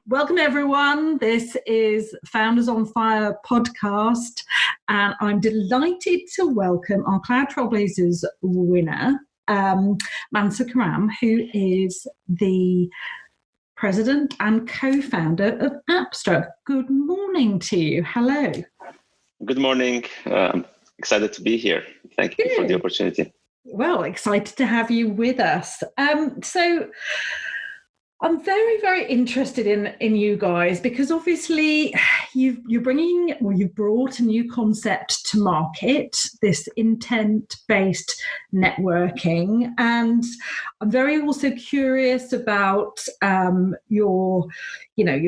Welcome, everyone. This is Founders on Fire podcast, and I'm delighted to welcome our Cloud Trailblazers winner, Mansour Karam, who is the president and co-founder of Apstra. Good morning to you. Hello. Good morning. Excited to be here. Thank you for the opportunity. Well, excited to have you with us. So I'm very, very interested in you guys because obviously you've brought a new concept to market, this intent-based networking, and I'm very also curious about your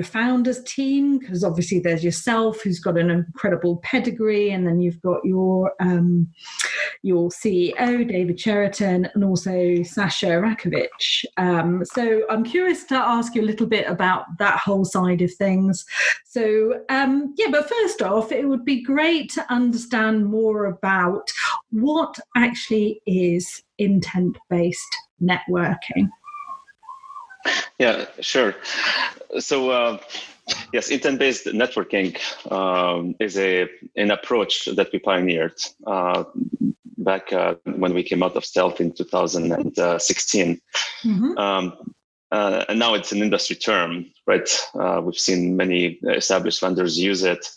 founders team, because obviously there's yourself who's got an incredible pedigree, and then you've got your CEO David Cheriton and also Sasha Rakovic. So I'm curious to ask you a little bit about that whole side of things. So but first off, it would be great to understand more about what actually is intent-based networking. Yeah, sure. So yes, intent-based networking is an approach that we pioneered back when we came out of stealth in 2016. Mm-hmm. And now it's an industry term, right? We've seen many established vendors use it.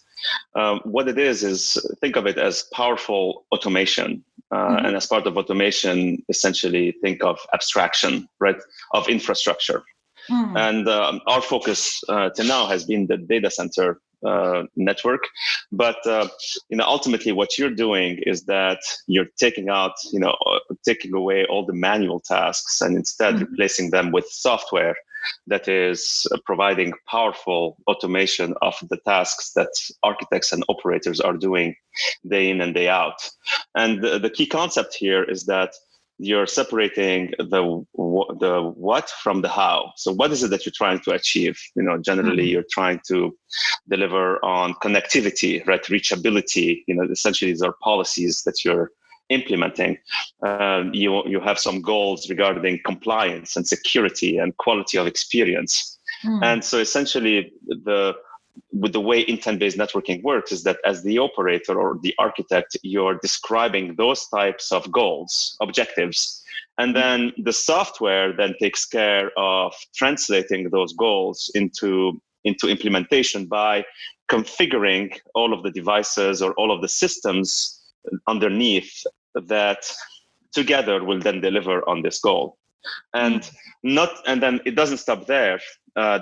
What it is think of it as powerful automation. Mm-hmm. And as part of automation, essentially think of abstraction, right, of infrastructure. Mm-hmm. And our focus to now has been the data center network. But, ultimately what you're doing is that you're taking away all the manual tasks and instead mm-hmm. replacing them with software that is providing powerful automation of the tasks that architects and operators are doing day in and day out. And the key concept here is that you're separating the what from the how. So what is it that you're trying to achieve? Generally you're trying to deliver on connectivity, right? Reachability, essentially these are policies that you're implementing. You have some goals regarding compliance and security and quality of experience. And so essentially with the way intent-based networking works is that as the operator or the architect, you're describing those types of goals, objectives, and then the software then takes care of translating those goals into implementation by configuring all of the devices or all of the systems underneath that together will then deliver on this goal. And then it doesn't stop there.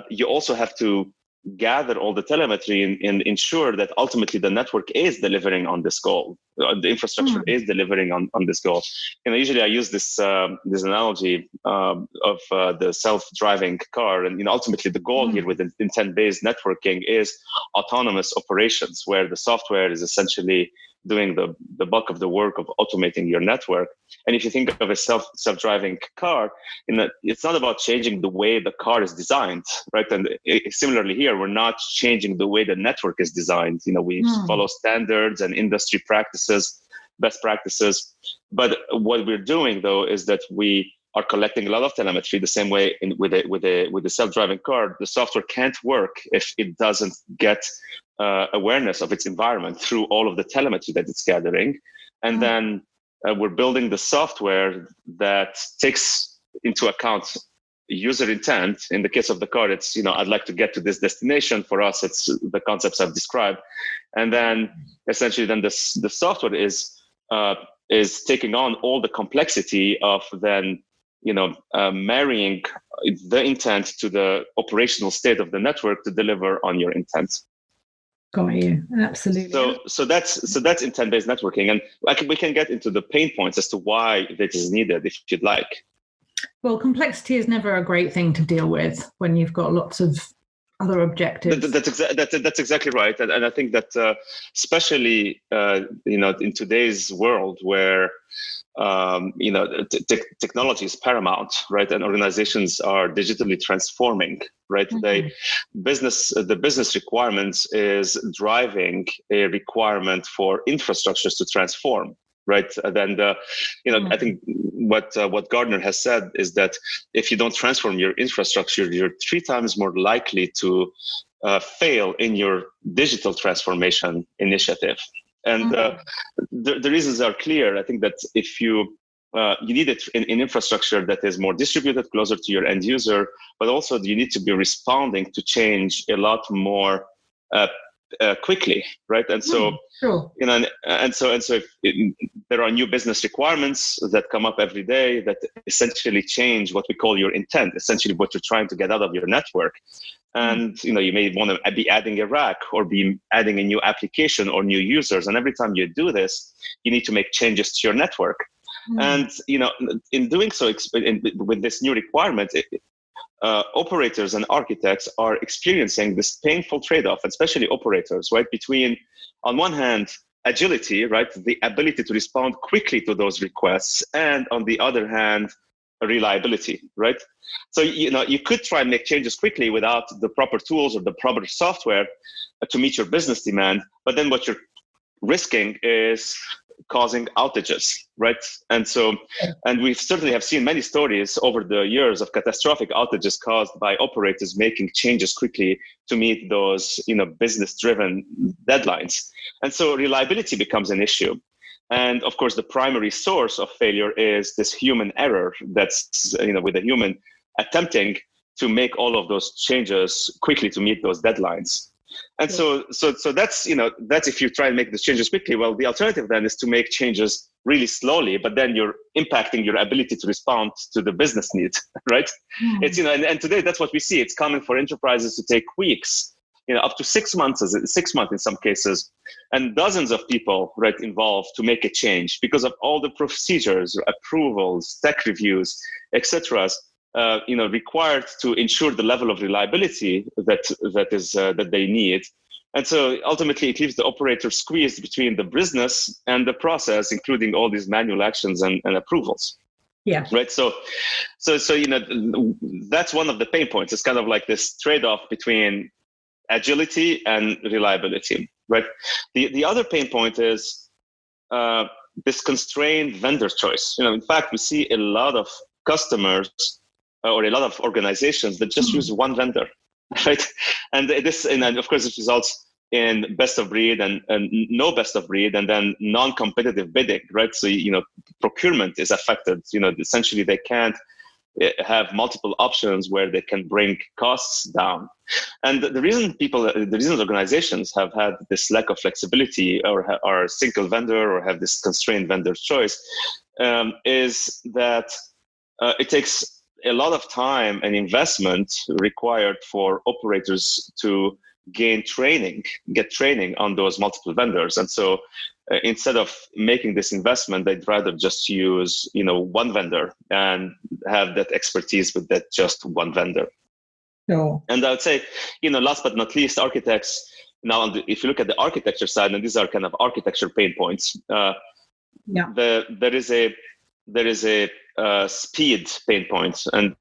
You also have to gather all the telemetry and ensure that ultimately the network is delivering on this goal. The infrastructure is delivering on this goal. Usually I use this analogy of the self-driving car, and ultimately the goal here with intent-based networking is autonomous operations, where the software is essentially doing the bulk of the work of automating your network. And if you think of a self-driving car, it's not about changing the way the car is designed, right? And similarly here, we're not changing the way the network is designed. We follow standards and industry practices, best practices. But what we're doing though is that we are collecting a lot of telemetry the same way with a self-driving car. The software can't work if it doesn't get awareness of its environment through all of the telemetry that it's gathering. And then we're building the software that takes into account user intent. In the case of the car, it's, I'd like to get to this destination. For us, it's the concepts I've described. And then essentially then the software is taking on all the complexity of then, marrying the intent to the operational state of the network to deliver on your intent. Got you. Absolutely. So that's intent-based networking, and we can get into the pain points as to why this is needed, if you'd like. Well, complexity is never a great thing to deal with when you've got lots of other objectives. That's exactly right, and I think that especially in today's world where technology is paramount, right? And organizations are digitally transforming, right? Mm-hmm. The business requirements is driving a requirement for infrastructures to transform. right? Then I think what Gardner has said is that if you don't transform your infrastructure, you're 3 times more likely to fail in your digital transformation initiative. And the reasons are clear. I think that if you need it in infrastructure that is more distributed, closer to your end user, but also you need to be responding to change a lot more quickly, right? And so, sure. and so if there are new business requirements that come up every day that essentially change what we call your intent, essentially what you're trying to get out of your network. And you may want to be adding a rack or be adding a new application or new users. And every time you do this, you need to make changes to your network. And in doing so, with this new requirement, operators and architects are experiencing this painful trade-off, especially operators, right? Between, on one hand, agility, right? The ability to respond quickly to those requests, and on the other hand, reliability, right? So, you could try and make changes quickly without the proper tools or the proper software to meet your business demand. But then what you're risking is causing outages, right? And we certainly have seen many stories over the years of catastrophic outages caused by operators making changes quickly to meet those, business-driven deadlines. And so reliability becomes an issue. And of course, the primary source of failure is this human error that's, with a human attempting to make all of those changes quickly to meet those deadlines. And so that's, that's if you try and make the changes quickly. Well, the alternative then is to make changes really slowly, but then you're impacting your ability to respond to the business needs, right? It's, and today that's what we see. It's common for enterprises to take weeks, up to 6 months, 6 months in some cases, and dozens of people, right, involved to make a change because of all the procedures, approvals, tech reviews, etc. Required to ensure the level of reliability that they need. And so ultimately it leaves the operator squeezed between the business and the process, including all these manual actions and approvals. Yeah. Right. So that's one of the pain points. It's kind of like this trade-off between agility and reliability, right? The other pain point is this constrained vendor choice. In fact, we see a lot of customers or a lot of organizations that just use one vendor, right? And of course, it results in best of breed and no best of breed, and then non-competitive bidding, right? So, procurement is affected. Essentially, they can't have multiple options where they can bring costs down. And the reason organizations have had this lack of flexibility or are single vendor or have this constrained vendor choice is that it takes a lot of time and investment required for operators to get training on those multiple vendors. And so instead of making this investment, they'd rather just use, one vendor and have that expertise with that just one vendor. No. And I would say, last but not least, architects. Now, if you look at the architecture side, and these are kind of architecture pain points, there is a speed pain point. And,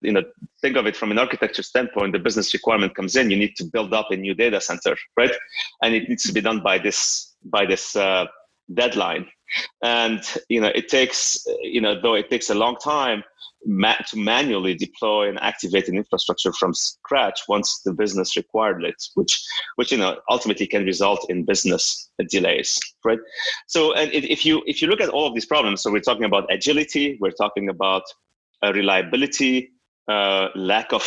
think of it from an architecture standpoint, the business requirement comes in, you need to build up a new data center, right? And it needs to be done by this deadline. And, it takes, though it takes a long time to manually deploy and activate an infrastructure from scratch once the business required it, which ultimately can result in business delays, right? So, and if you look at all of these problems, so we're talking about agility, we're talking about reliability, lack of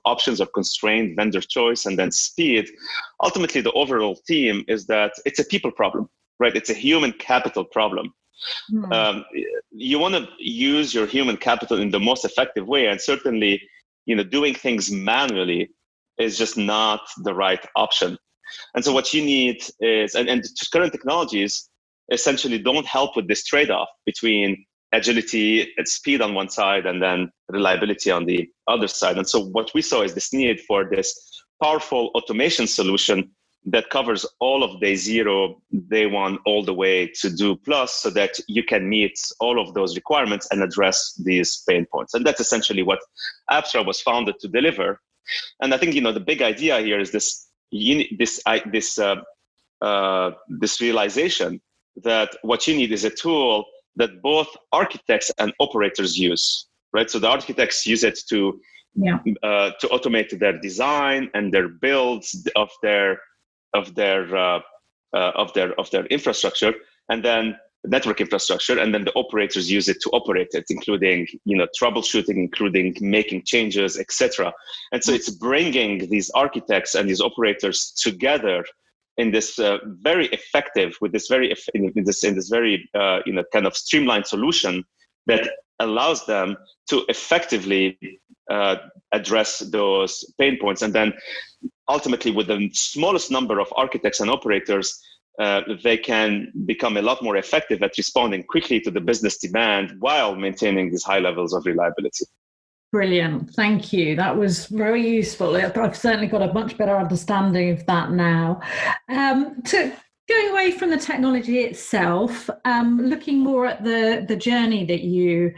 options or constrained vendor choice, and then speed. Ultimately, the overall theme is that it's a people problem, right? It's a human capital problem. You want to use your human capital in the most effective way, and certainly, doing things manually is just not the right option. And so, what you need is, and current technologies essentially don't help with this trade-off between agility and speed on one side, and then reliability on the other side. And so, what we saw is this need for this powerful automation solution that covers all of day zero, day one, all the way to do plus, so that you can meet all of those requirements and address these pain points. And that's essentially what Apstra was founded to deliver. And I think, the big idea here is this realization that what you need is a tool that both architects and operators use, right? So the architects use it to automate their design and their builds of their infrastructure, and then network infrastructure, and then the operators use it to operate it, including troubleshooting, including making changes, etc. And so it's bringing these architects and these operators together in this very effective, with this very in this very kind of streamlined solution that allows them to effectively address those pain points. And then ultimately, with the smallest number of architects and operators, they can become a lot more effective at responding quickly to the business demand while maintaining these high levels of reliability. Brilliant. Thank you. That was very useful. I've certainly got a much better understanding of that now. Going away from the technology itself, looking more at the journey that you,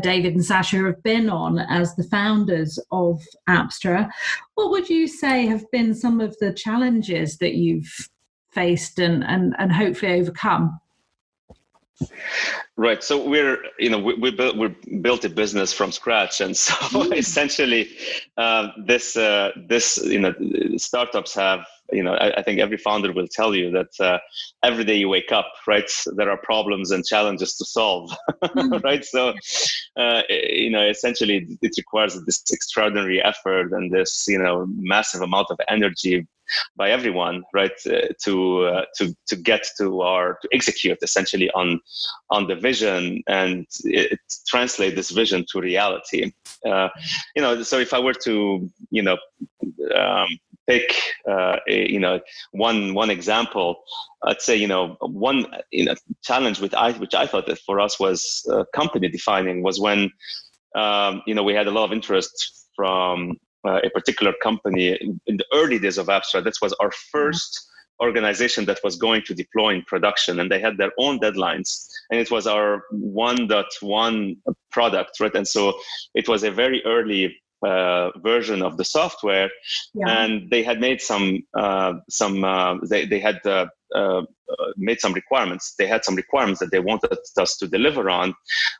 David and Sasha, have been on as the founders of Apstra, what would you say have been some of the challenges that you've faced and hopefully overcome? Right. So we built a business from scratch, and so essentially, this startups have, I think every founder will tell you that every day you wake up, right, there are problems and challenges to solve, right? So, essentially, it requires this extraordinary effort and this, massive amount of energy by everyone, right, to get to execute essentially on the vision and translate this vision to reality. So if I were to pick one example, I'd say one challenge which I thought that for us was company defining was when we had a lot of interest from a particular company in the early days of Apstra. This was our first organization that was going to deploy in production, and they had their own deadlines, and it was our 1.1 product, right? And so it was a very early version of the software, and they had made made some requirements. They had some requirements that they wanted us to deliver on,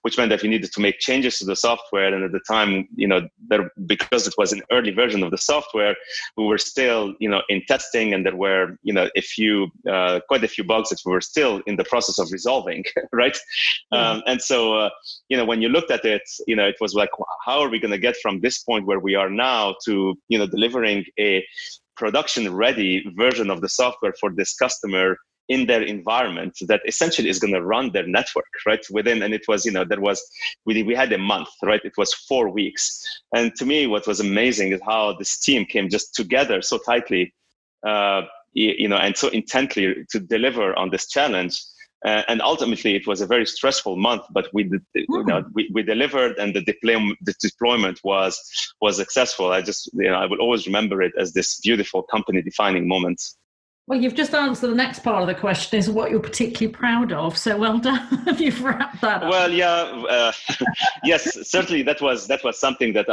which meant that we needed to make changes to the software. And at the time, because it was an early version of the software, we were still, in testing, and there were, quite a few bugs that we were still in the process of resolving, right? And so, when you looked at it, it was like, how are we going to get from this point where we are now to, delivering a production-ready version of the software for this customer in their environment that essentially is going to run their network, right? And it was, we had a month, right? It was 4 weeks. And to me, what was amazing is how this team came just together so tightly, and so intently to deliver on this challenge. And ultimately, it was a very stressful month, but we delivered, and the deployment was successful. I will always remember it as this beautiful company-defining moment. Well, you've just answered the next part of the question, is what you're particularly proud of. So well done. You've wrapped that up. Well, yeah, yes, certainly that was something that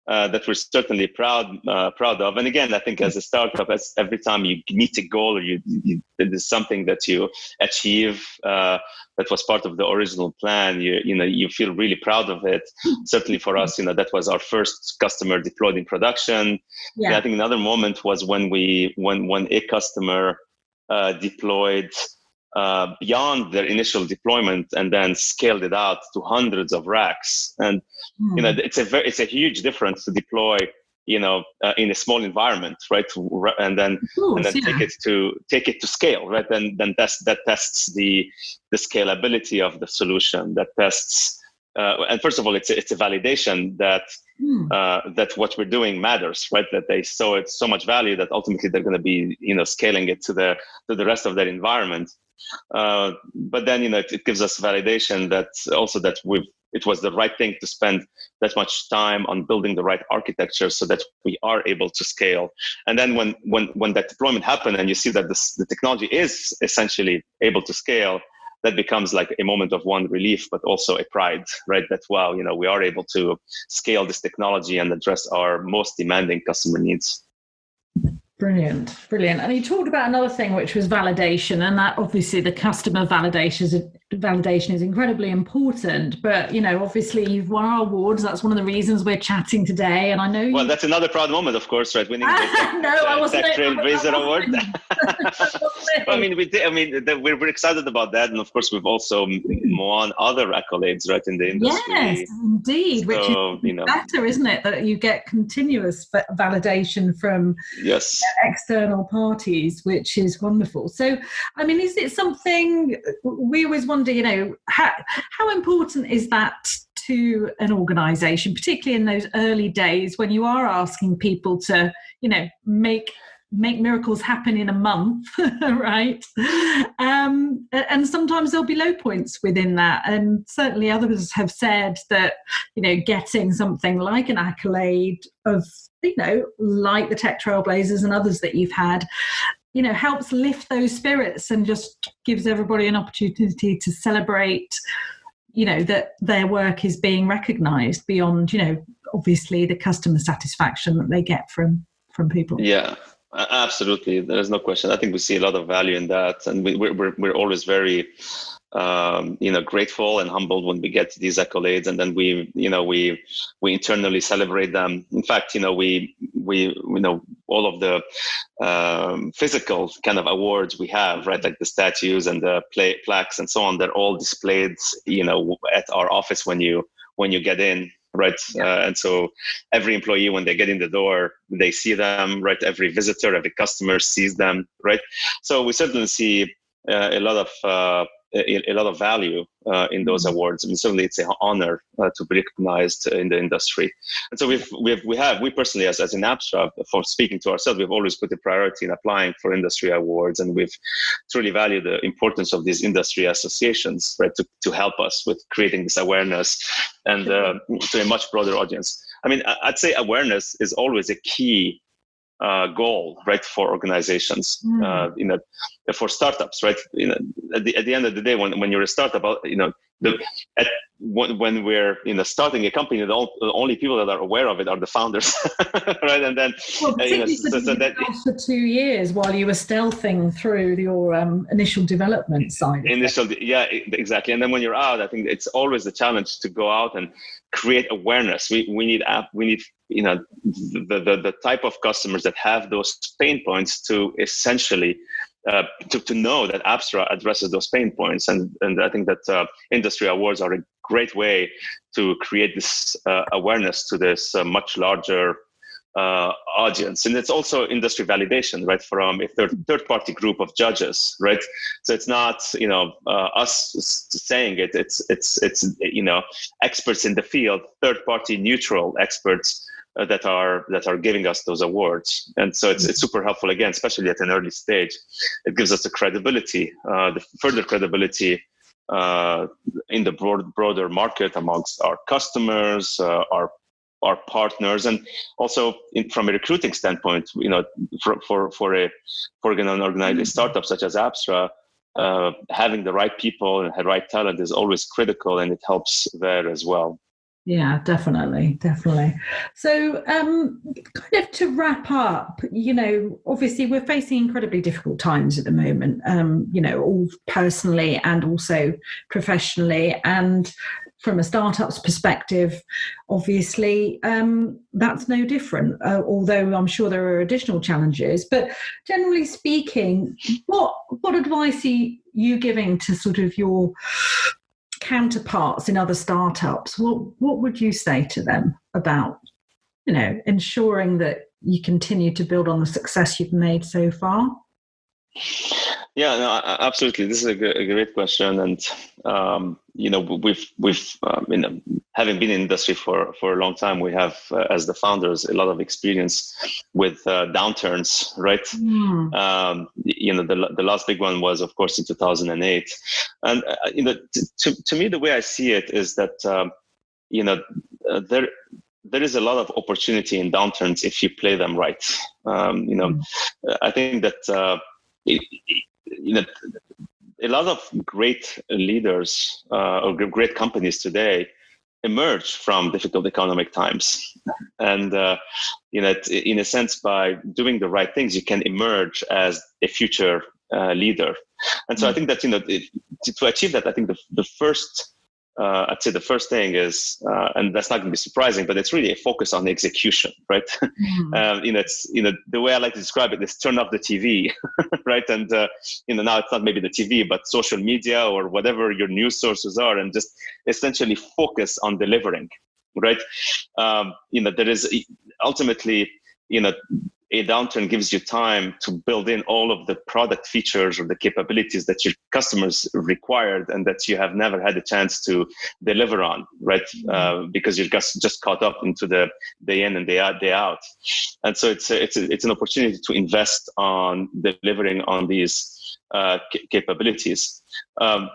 that we're certainly proud of. And again, I think as a startup, as every time you meet a goal, or it is something that you achieve that was part of the original plan, you feel really proud of it. Certainly for us, that was our first customer deployed in production. Yeah. And I think another moment was when a customer deployed beyond their initial deployment and then scaled it out to hundreds of racks. And it's a huge difference to deploy in a small environment, right? And then take it to scale, right? Then that tests the scalability of the solution. That tests and first of all, it's a validation that that what we're doing matters, right? That they saw it so much value that ultimately they're going to be scaling it to the rest of their environment. But then it gives us validation that also that it was the right thing to spend that much time on building the right architecture so that we are able to scale. And then when that deployment happened and you see that the technology is essentially able to scale, that becomes like a moment of one relief, but also a pride, right? That, wow, we are able to scale this technology and address our most demanding customer needs. Brilliant. And you talked about another thing, which was validation, and that obviously the customer validation is incredibly important. But obviously you've won our awards. That's one of the reasons we're chatting today. And I know. Well, that's another proud moment, of course, right? Winning the Tech Trailblazer Award. I mean, we did. I mean, we're excited about that, and of course, we've also won other accolades, right, in the industry. Yes, indeed. So, which is better, isn't it? That you get continuous validation from external parties, which is wonderful. So, I mean, is it something we always wonder? How important is that to an organization, particularly in those early days when you are asking people to, make miracles happen in a month, right? And sometimes there'll be low points within that. And certainly others have said that, getting something like an accolade of, like the Tech Trailblazers and others that you've had, helps lift those spirits and just gives everybody an opportunity to celebrate, that their work is being recognized beyond, obviously the customer satisfaction that they get from people. Yeah. Absolutely, there's no question. I think we see a lot of value in that, and we're always very, grateful and humbled when we get these accolades, and then we internally celebrate them. In fact, we all of the physical kind of awards we have, right, like the statues and the plaques and so on. They're all displayed, at our office when you get in. Right. And so every employee, when they get in the door, they see them, right? Every visitor, every customer sees them, right? So we certainly see a lot of value in those awards. I mean, certainly it's an honor to be recognized in the industry. And so we personally, as in Apstra, for speaking to ourselves, we've always put a priority in applying for industry awards, and we've truly valued the importance of these industry associations, right, to help us with creating this awareness and to a much broader audience. I mean, I'd say awareness is always a key goal, right, for organizations, for startups, right? At the end of the day, when you're a startup, when we're starting a company, the only people that are aware of it are the founders, right? And then for 2 years while you were stealthing through your initial development side. Yeah, exactly. And then when you're out, I think it's always a challenge to go out and create awareness. We need the type of customers that have those pain points to essentially to know that Apstra addresses those pain points, and I think that industry awards are a great way to create this awareness to this much larger audience. And it's also industry validation, right, from a third party group of judges, right? So it's not us saying it. It's experts in the field, third party neutral experts that are giving us those awards. And so it's super helpful, again, especially at an early stage. It gives us the credibility, the further credibility in the broader market amongst our customers, our partners, and also from a recruiting standpoint, for an organized startup such as Apstra, having the right people and the right talent is always critical, and it helps there as well. Yeah, definitely. So kind of to wrap up, obviously we're facing incredibly difficult times at the moment, all personally and also professionally. And from a startup's perspective, obviously, that's no different, although I'm sure there are additional challenges. But generally speaking, what advice are you giving to sort of your counterparts in other startups? What would you say to them about, ensuring that you continue to build on the success you've made so far? Yeah, no, absolutely. This is a great question, and we've having been in industry for a long time, we have, as the founders, a lot of experience with downturns, right? The last big one was, of course, in 2008, and to me, the way I see it is that there is a lot of opportunity in downturns if you play them right. I think that. A lot of great leaders or great companies today emerge from difficult economic times. And, in a sense, by doing the right things, you can emerge as a future leader. And so I think that, to achieve that, I think the first, I'd say the first thing is, and that's not going to be surprising, but it's really a focus on execution, right? It's, the way I like to describe it is turn off the TV, right? And, now it's not maybe the TV, but social media or whatever your news sources are, and just essentially focus on delivering, right? There is ultimately, a downturn gives you time to build in all of the product features or the capabilities that your customers required and that you have never had a chance to deliver on, right? Because you're just caught up into the day in and day out. And so it's an opportunity to invest on delivering on these capabilities. The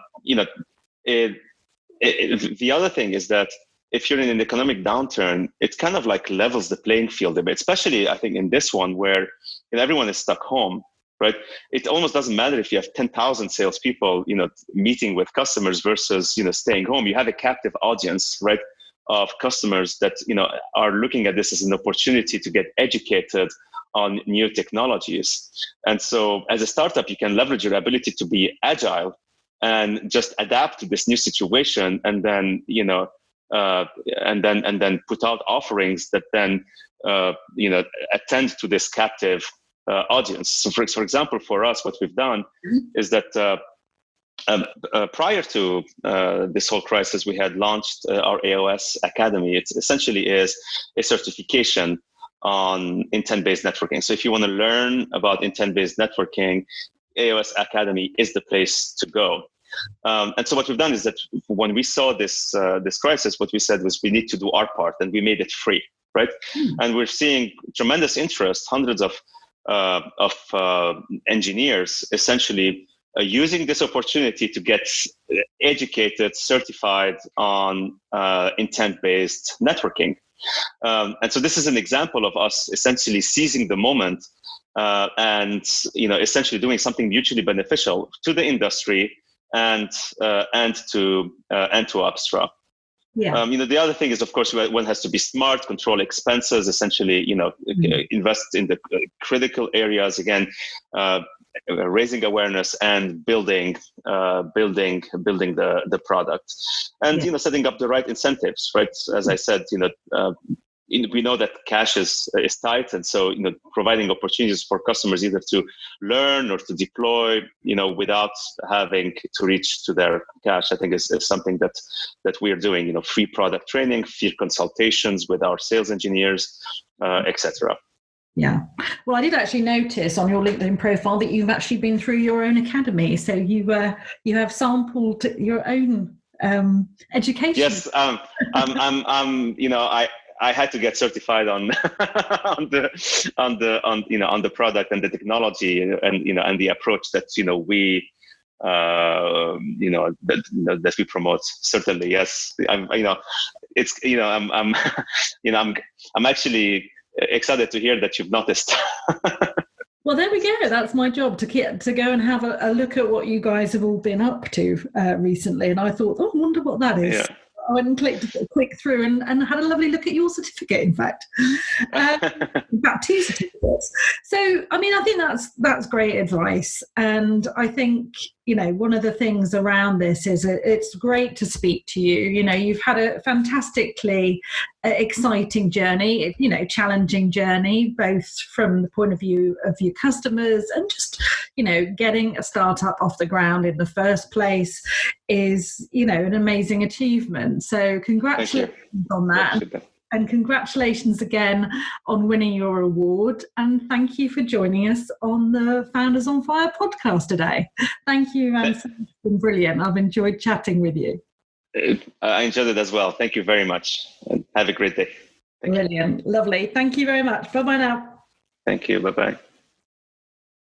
other thing is that if you're in an economic downturn, it kind of like levels the playing field a bit, especially I think in this one where everyone is stuck home, right? It almost doesn't matter if you have 10,000 salespeople, meeting with customers versus, staying home. You have a captive audience, right, of customers that, are looking at this as an opportunity to get educated on new technologies. And so as a startup, you can leverage your ability to be agile and just adapt to this new situation, and then, and then put out offerings that then attend to this captive audience. So for example, for us, what we've done is that prior to this whole crisis, we had launched our AOS Academy. It essentially is a certification on intent-based networking. So if you want to learn about intent-based networking, AOS Academy is the place to go. And so what we've done is that when we saw this crisis, what we said was we need to do our part, and we made it free, right? And we're seeing tremendous interest, hundreds of engineers essentially using this opportunity to get educated, certified on intent-based networking. And so this is an example of us essentially seizing the moment and essentially doing something mutually beneficial to the industry and to Apstra. Yeah. The other thing is, of course, one has to be smart, control expenses, essentially, invest in the critical areas, again, raising awareness and building the product, and setting up the right incentives, right? As I said, we know that cash is tight, and so providing opportunities for customers either to learn or to deploy, without having to reach to their cash, I think is something that we are doing. Free product training, free consultations with our sales engineers, etc. Yeah. Well, I did actually notice on your LinkedIn profile that you've actually been through your own academy, so you have sampled your own education. Yes. I had to get certified on on the product and the technology and the approach that we that we promote. Certainly, yes. I'm actually excited to hear that you've noticed. Well, there we go. That's my job, to go and have a look at what you guys have all been up to recently. And I thought, I wonder what that is. Yeah. I went and clicked through and had a lovely look at your certificate, in fact. In fact, 2 certificates. So, I think that's great advice. And I think, one of the things around this is it's great to speak to you. You've had a fantastically exciting journey, challenging journey, both from the point of view of your customers and just, getting a startup off the ground in the first place is, an amazing achievement. So congratulations on that. And congratulations again on winning your award. And thank you for joining us on the Founders on Fire podcast today. Thank you, Mansour. It's been brilliant. I've enjoyed chatting with you. I enjoyed it as well. Thank you very much. And have a great day. Brilliant. Lovely. Thank you very much. Bye-bye now. Thank you. Bye-bye.